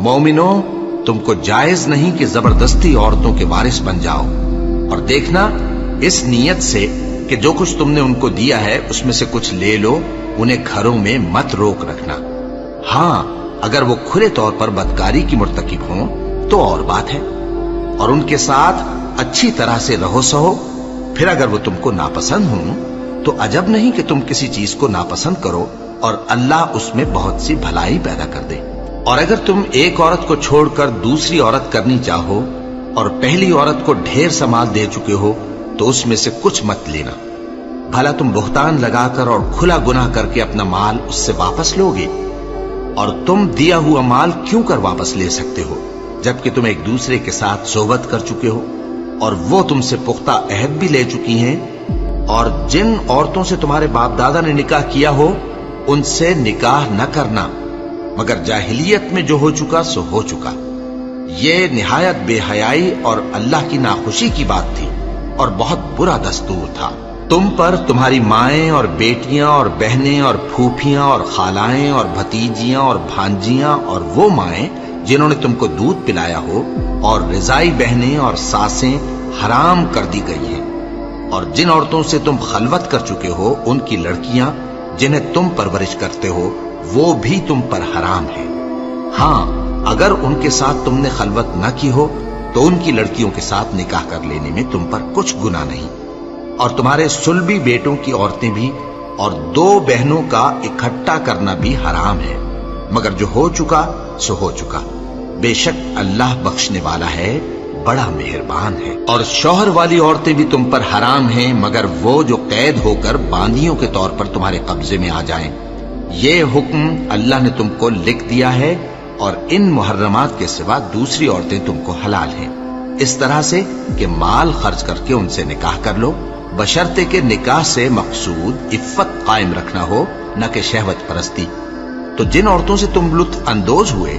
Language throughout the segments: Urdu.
مومنو، تم کو جائز نہیں کہ زبردستی عورتوں کے وارث بن جاؤ، اور دیکھنا اس نیت سے کہ جو کچھ تم نے ان کو دیا ہے اس میں سے کچھ لے لو، انہیں گھروں میں مت روک رکھنا۔ ہاں اگر وہ کھلے طور پر بدکاری کی مرتکب ہوں تو اور بات ہے، اور ان کے ساتھ اچھی طرح سے رہو سہو۔ پھر اگر وہ تم کو ناپسند ہوں تو عجب نہیں کہ تم کسی چیز کو ناپسند کرو اور اللہ اس میں بہت سی بھلائی پیدا کر دے۔ اور اگر تم ایک عورت کو چھوڑ کر دوسری عورت کرنی چاہو اور پہلی عورت کو ڈھیر سا مال دے چکے ہو تو اس میں سے کچھ مت لینا، بھلا تم بہتان لگا کر اور کھلا گناہ کر کے اپنا مال اس سے واپس لو گے؟ اور تم دیا ہوا مال کیوں کر واپس لے سکتے ہو جبکہ تم ایک دوسرے کے ساتھ صحبت کر چکے ہو اور وہ تم سے پختہ عہد بھی لے چکی ہیں؟ اور جن عورتوں سے تمہارے باپ دادا نے نکاح کیا ہو ان سے نکاح نہ کرنا مگر جاہلیت میں جو ہو چکا سو ہو چکا۔ یہ نہایت بے حیائی اور اللہ کی ناخوشی کی بات تھی اور بہت برا دستور تھا۔ تم پر تمہاری مائیں اور بیٹیاں اور بہنیں اور پھوپھیاں اور خالائیں اور بھتیجیاں اور بھانجیاں اور وہ مائیں جنہوں نے تم کو دودھ پلایا ہو اور رضائی بہنیں اور ساسیں حرام کر دی گئی ہیں، اور جن عورتوں سے تم خلوت کر چکے ہو ان کی لڑکیاں جنہیں تم پرورش کرتے ہو وہ بھی تم پر حرام ہیں۔ ہاں اگر ان کے ساتھ تم نے خلوت نہ کی ہو تو ان کی لڑکیوں کے ساتھ نکاح کر لینے میں تم پر کچھ گناہ نہیں، اور تمہارے صلبی بیٹوں کی عورتیں بھی اور دو بہنوں کا اکٹھا کرنا بھی حرام ہے، مگر جو ہو چکا سو ہو چکا۔ بے شک اللہ بخشنے والا ہے، بڑا مہربان ہے۔ اور شوہر والی عورتیں بھی تم پر حرام ہیں مگر وہ جو قید ہو کر باندیوں کے طور پر تمہارے قبضے میں آ جائیں۔ یہ حکم اللہ نے تم کو لکھ دیا ہے، اور ان محرمات کے سوا دوسری عورتیں تم کو حلال ہیں، اس طرح سے کہ مال خرچ کر کے ان سے نکاح کر لو، بشرطے کہ نکاح سے مقصود عفت قائم رکھنا ہو نہ کہ شہوت پرستی۔ تو جن عورتوں سے تم لطف اندوز ہوئے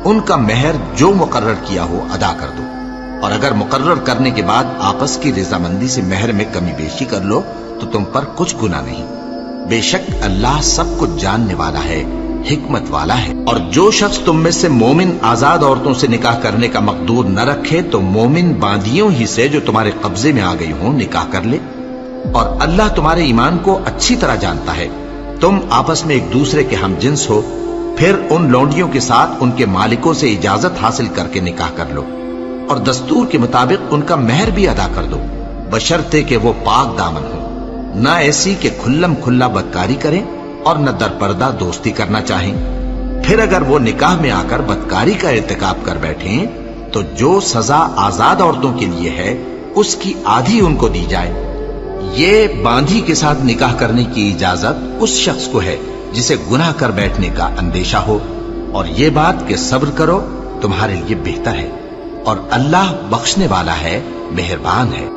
ان کا مہر جو مقرر کیا ہو ادا کر دو، اور اگر مقرر کرنے کے بعد آپس کی رضامندی سے مہر میں کمی بیشی کر لو تو تم پر کچھ گناہ نہیں۔ بے شک اللہ سب کچھ جاننے والا ہے، حکمت والا ہے۔ اور جو شخص تم میں سے مومن آزاد عورتوں سے نکاح کرنے کا مقدور نہ رکھے تو مومن باندیوں ہی سے جو تمہارے قبضے میں آ گئی ہوں نکاح کر لے، اور اللہ تمہارے ایمان کو اچھی طرح جانتا ہے۔ تم آپس میں ایک دوسرے کے ہم جنس ہو، پھر ان لونڈیوں کے ساتھ ان کے مالکوں سے اجازت حاصل کر کے نکاح کر لو، اور دستور کے مطابق ان کا مہر بھی ادا کر دو، بشرطے کہ وہ پاک دامن ہو، نہ ایسی کہ کھلم کھلا بدکاری کریں اور نہ در پردہ دوستی کرنا چاہیں۔ پھر اگر وہ نکاح میں آ کر بدکاری کا ارتکاب کر بیٹھیں تو جو سزا آزاد عورتوں کے لیے ہے اس کی آدھی ان کو دی جائے۔ یہ باندھی کے ساتھ نکاح کرنے کی اجازت اس شخص کو ہے جسے گناہ کر بیٹھنے کا اندیشہ ہو، اور یہ بات کہ صبر کرو تمہارے لیے بہتر ہے، اور اللہ بخشنے والا ہے، مہربان ہے۔